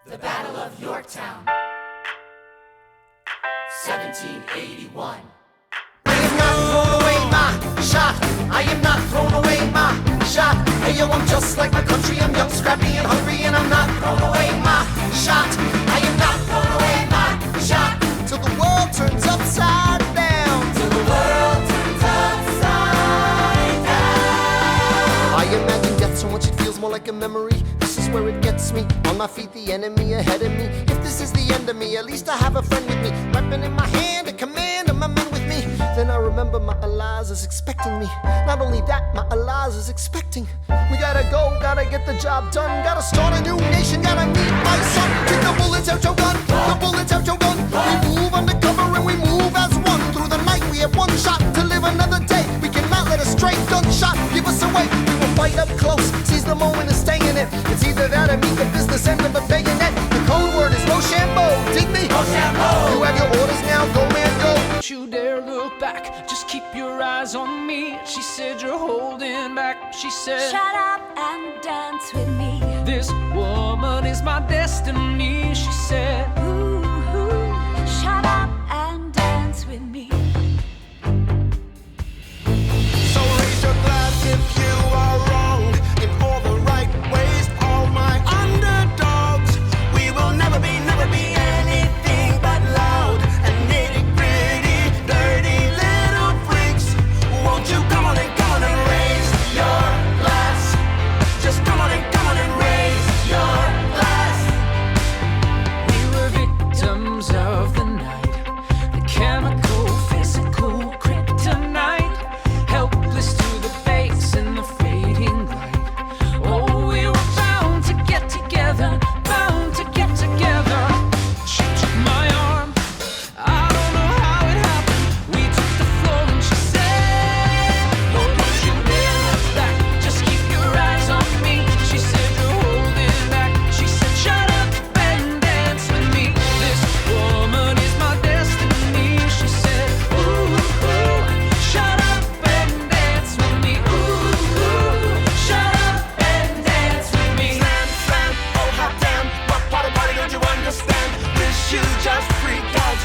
The Battle of Yorktown, 1781. I am not throwing away my shot. I am not throwing away my shot. Hey yo, I'm just like my country. I'm young, scrappy, and hungry, and I'm not throwing away my shot. I am not throwing away my shot till the world turns upside down. Till the world turns upside down. I imagine death so much it feels more like a memory. This is where it gets me. On my feet, the enemy ahead of me. If this is the end of me, at least I have a friend with me. Weapon in my hand, a command of my men with me. Then I remember my Eliza is expecting me. Not only that, my Eliza is expecting. We gotta go, gotta get the job done. Gotta start a new nation, gotta meet my son. Take the bullets out your gun, the bullets out your gun. We move undercover and we move as one. Through the night we have one shot to live another day. We cannot let a stray gunshot give us away. We will fight up close, seize the moment and stay in it. It's either that or meet the business end of a bayonet. The code word is Rochambeau, dig me? Rochambeau. You have your orders now, go man, go. Don't you dare look back, just keep your eyes on me. She said you're holding back. She said, shut up and dance with me. this woman is my destiny. She said, Ooh, shut up and dance with me. So raise your glass if you are wrong in all the right ways. All my underdogs, we will never be anything but loud and nitty-gritty, dirty little freaks. Won't you come on and raise your glass? Just come on and raise your glass. we were victims of the night, the chemical, physical kryptonite, helpless to the base in the fading light. Oh, we were bound to get together, bound to get together. She took my arm, I don't know how it happened. We took the floor and she said, oh, don't you dare look back, just keep your eyes on me. She said you're holding back. She said shut up and dance with me. This woman is my destiny. She said, ooh, shut up and dance with me. Ooh, shut up and dance with me. Slam, slam, oh hot damn, what part of party don't you understand? Wish you just freak out.